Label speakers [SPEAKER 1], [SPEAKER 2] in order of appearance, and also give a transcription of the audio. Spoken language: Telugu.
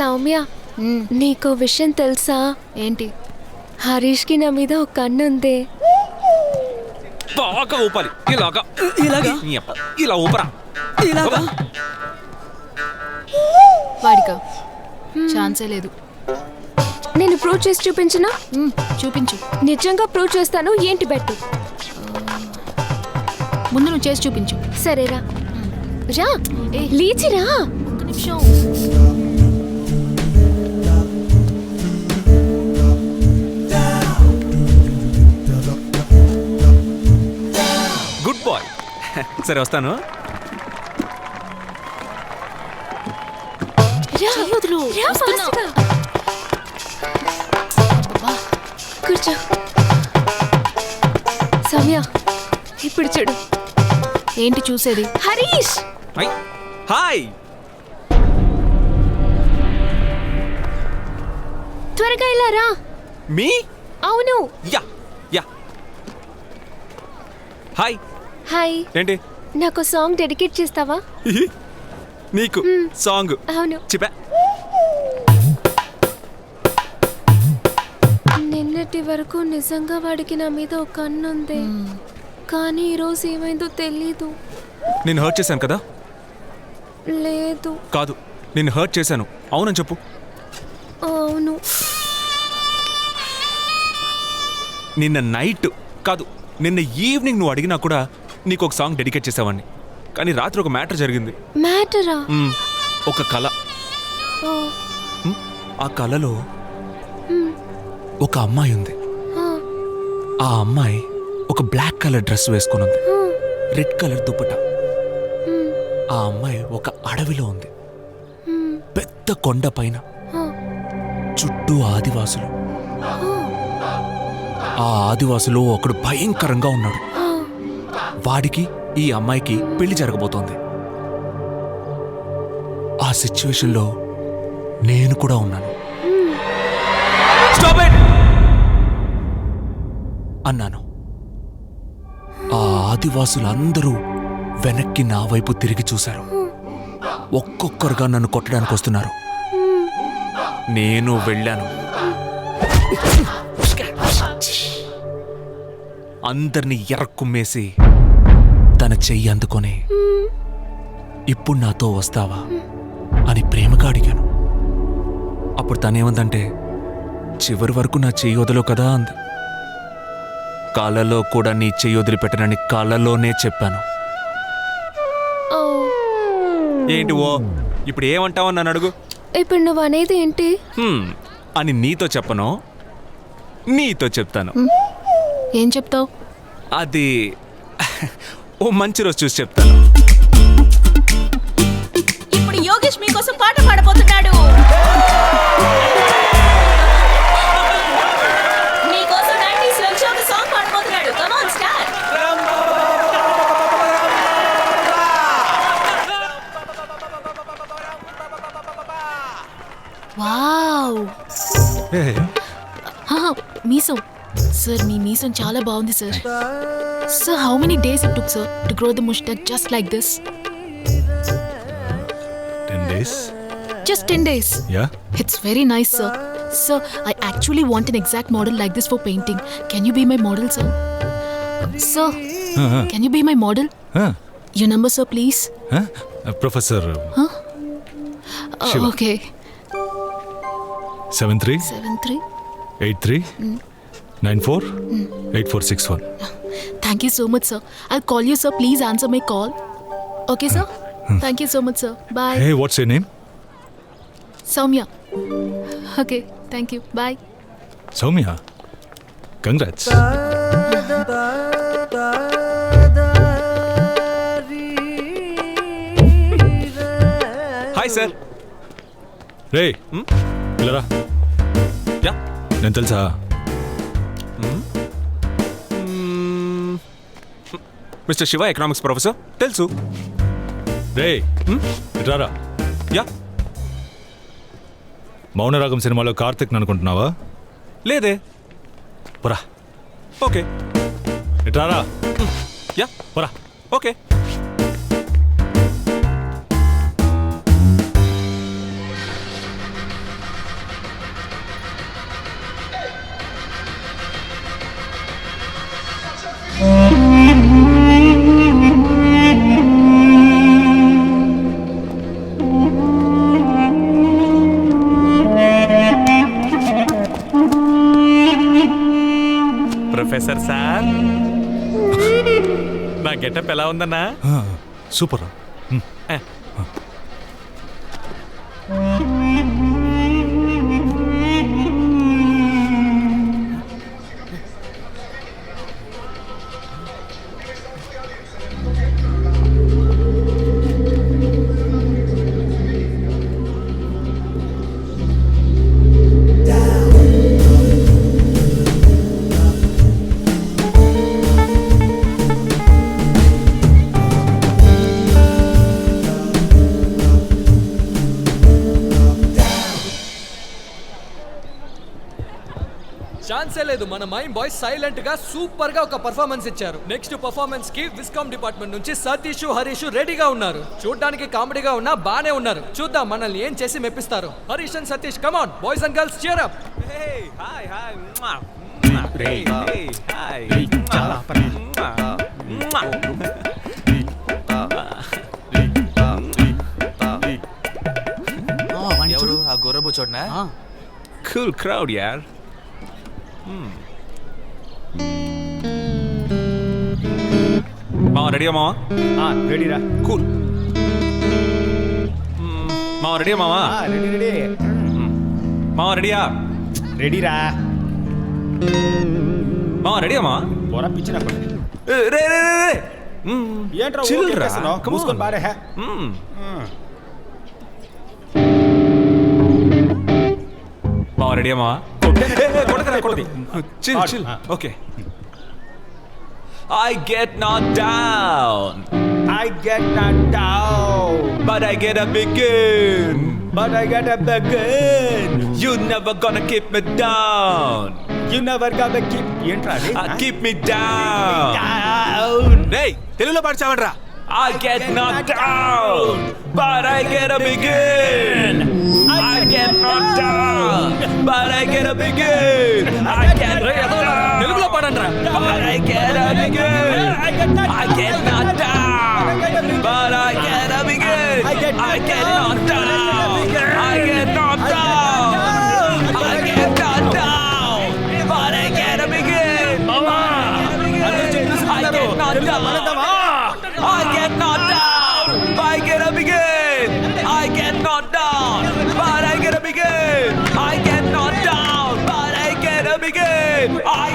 [SPEAKER 1] సౌమ్య, నీకో విషయం తెలుసా?
[SPEAKER 2] ఏంటి?
[SPEAKER 1] హరీష్కి నా మీద ఒక కన్ను ఉంది.
[SPEAKER 3] బాగా ఊపాలి. ఇలాగా
[SPEAKER 2] ఇలాగా
[SPEAKER 3] ఇలా ఊపరా.
[SPEAKER 2] ఇలాగా వాడికా ఛాన్సే లేదు.
[SPEAKER 1] నేను ప్రూవ్ చేసి చూపించనా?
[SPEAKER 2] చూపించు.
[SPEAKER 1] నిజంగా ప్రూవ్ చేస్తాను. ఏంటి బెట్టు?
[SPEAKER 2] ముందు నువ్వు చేసి చూపించు.
[SPEAKER 1] సరేరా, రా లేచిరా.
[SPEAKER 2] ఒక్క నిమిషం.
[SPEAKER 3] Good boy. సరే వస్తాను.
[SPEAKER 1] కూర్చో. సౌమ్య, ఇప్పుడు చూడు.
[SPEAKER 2] ఏంటి చూసేది?
[SPEAKER 1] హరీష్.
[SPEAKER 3] హాయ్.
[SPEAKER 1] త్వరగా ఇలా రా.
[SPEAKER 3] మీ?
[SPEAKER 1] అవును.
[SPEAKER 3] Ya ya. హాయ్.
[SPEAKER 1] హాయ్.
[SPEAKER 3] ఏంటి?
[SPEAKER 1] నాకు సాంగ్ డెడికేట్ చేస్తావా?
[SPEAKER 3] నీకు సాంగ్?
[SPEAKER 1] అవును.
[SPEAKER 3] చెప్పా.
[SPEAKER 1] నిన్నటి వరకు నిజంగా వాడికి నా మీద ఒక కన్ను ఉంది, కానీ ఈరోజు ఏమైందో తెలీదు.
[SPEAKER 3] నేను హర్ట్ చేశాను కదా?
[SPEAKER 1] లేదు.
[SPEAKER 3] కాదు, నేను హర్ట్ చేశాను. అవునని చెప్పు.
[SPEAKER 1] అవును.
[SPEAKER 3] నిన్న నైట్ కాదు, నిన్న ఈవినింగ్ నువ్వు అడిగినా కూడా నీకు ఒక సాంగ్ డెడికేట్ చేసావాడిని. కానీ రాత్రి ఒక మ్యాటర్ జరిగింది.
[SPEAKER 1] మ్యాటరా?
[SPEAKER 3] ఒక కళ. ఆ కళలో ఒక అమ్మాయి ఉంది. ఆ అమ్మాయి ఒక బ్లాక్ కలర్ డ్రెస్ వేసుకుని ఉంది, రెడ్ కలర్ దుప్పట. ఆ అమ్మాయి ఒక అడవిలో ఉంది, పెద్ద కొండ పైన, చుట్టూ ఆదివాసులు. ఆ ఆదివాసులో ఒకడు భయంకరంగా ఉన్నాడు. వాడికి ఈ అమ్మాయికి పెళ్లి జరగబోతోంది. ఆ సిచ్యువేషన్లో నేను కూడా ఉన్నాను. అన్నాను. ఆ ఆదివాసులందరూ వెనక్కి నా వైపు తిరిగి చూశారు. ఒక్కొక్కరుగా నన్ను కొట్టడానికి వస్తున్నారు. నేను వెళ్ళాను. అందరినీ ఎర్రకుమ్మేసి తన చెయ్యి అందుకొని, ఇప్పుడు నాతో వస్తావా అని ప్రేమగా అడిగాను. అప్పుడు తనేమందంటే, చివరి వరకు నా చెయ్యి వదలో కదా అంది. కాళ్ళలో కూడా నీ చెయ్యి వదిలిపెట్టనని కాళ్ళలోనే చెప్పాను. ఏంటి ఓ ఇప్పుడు ఏమంటావని నన్ను అడుగు.
[SPEAKER 1] ఇప్పుడు నువ్వు అనేది ఏంటి
[SPEAKER 3] అని నీతో చెప్పను, నీతో చెప్తాను.
[SPEAKER 2] ఏం చెప్తావు?
[SPEAKER 3] అది ఓ మంచి రోజు చూసి చెప్తాను.
[SPEAKER 4] ఇప్పుడు యోగేష్ మీకోసం పాట పాడబోతున్నాడు. మీకోసం 90s లో ఒక సాంగ్ పాడబోతున్నాడు. Come on start.
[SPEAKER 2] వావ్. మీసం సార్, మీ మీసం చాలా బాగుంది sir. Sir, how many days it took, sir, to grow the mustache just like this?
[SPEAKER 5] 10 days.
[SPEAKER 2] Just 10 days?
[SPEAKER 5] Yeah.
[SPEAKER 2] It's very nice, sir. Sir, I actually want an exact model like this for painting. Can you be my model, sir? Sir, can you be my model? Your number, sir, please.
[SPEAKER 5] Professor. Shiva.
[SPEAKER 2] Okay.
[SPEAKER 5] 73
[SPEAKER 2] 73
[SPEAKER 5] 83 94 8461.
[SPEAKER 2] Thank you so much, sir. I'll call you, sir. Please answer my call. Okay, sir? Thank you so much, sir. Bye.
[SPEAKER 5] Hey, what's your name?
[SPEAKER 2] Soumya. Okay, thank you. Bye.
[SPEAKER 5] Soumya. Congrats.
[SPEAKER 3] Hi sir.
[SPEAKER 5] రే పిల్లరా,
[SPEAKER 3] యా
[SPEAKER 5] నేను తెలుసా?
[SPEAKER 3] Mister Shiva, economics professor. తెలుసు.
[SPEAKER 5] రే ఇట్రారా.
[SPEAKER 3] యా.
[SPEAKER 5] మౌనరాగం సినిమాలో కార్తిక్ అనుకుంటున్నావా?
[SPEAKER 3] లేదే.
[SPEAKER 5] పరా.
[SPEAKER 3] ఓకే.
[SPEAKER 5] ఇట్రారా.
[SPEAKER 3] యా.
[SPEAKER 5] పరా.
[SPEAKER 3] ఓకే. ప్రొఫెసర్ సార్ నా గెటప్ ఎలా ఉందన్నా?
[SPEAKER 5] సూపర్.
[SPEAKER 6] ఛాన్సే లేదు. మన మైండ్ బాయ్స్ సైలెంట్ గా సూపర్ గా ఒక పర్ఫార్మెన్స్ ఇచ్చారు. నెక్స్ట్ పర్ఫార్మెన్స్ కి విస్కామ్ డిపార్ట్మెంట్ నుంచి సతీష్ హరీష్ రెడీగా ఉన్నారు. చూడడానికి కామెడీగా ఉన్నా బానే ఉన్నారు. చూద్దాం మనల్ని ఏం చేసి మెప్పిస్తారు. Harish and Satish come on boys and girls cheer up.
[SPEAKER 3] ఎవరు ఆ గొర్రెబో చూడనా? కూల్ క్రౌడ్ యార్. మావా రెడీయా మావా?
[SPEAKER 7] రెడీరా.
[SPEAKER 3] కూల్. మావా రెడీయా మావా?
[SPEAKER 7] రెడీ.
[SPEAKER 3] మావా రెడీయా?
[SPEAKER 7] రెడీరా.
[SPEAKER 3] మావా రెడీయా మావా?
[SPEAKER 7] పోరా పిచ్చినప్పుడు
[SPEAKER 3] రే రే రే రే.
[SPEAKER 7] ఏంట్రా
[SPEAKER 3] Chill
[SPEAKER 7] ఊరికే
[SPEAKER 3] రా.
[SPEAKER 7] చేస్తున్నావ్?
[SPEAKER 3] Come
[SPEAKER 7] మూసుకొని
[SPEAKER 3] on.
[SPEAKER 7] బారే హే.
[SPEAKER 3] మావా రెడీయా మావా? Chill, chill. Okay. I get knocked down,
[SPEAKER 7] I get knocked down,
[SPEAKER 3] but I get up again.
[SPEAKER 7] but I get up again.
[SPEAKER 3] You never gonna keep me down.
[SPEAKER 7] You never gonna keep. ఏంట్రా అది?
[SPEAKER 3] Keep me down. Hey, తెలుగులో పాడచావండ్రా. I get knocked down, but I get up again. I get knocked down, but I get up again. I get
[SPEAKER 6] తెలుగులో పాడండ్రా.
[SPEAKER 3] but I get up again. I get knocked down, but I get up again. I get knocked down. I get knocked down. I get knocked down, but I get up again. I get knocked down. I get knocked down. I get up again. I get knocked down, but I get up again. I get knocked down, but I get up again. I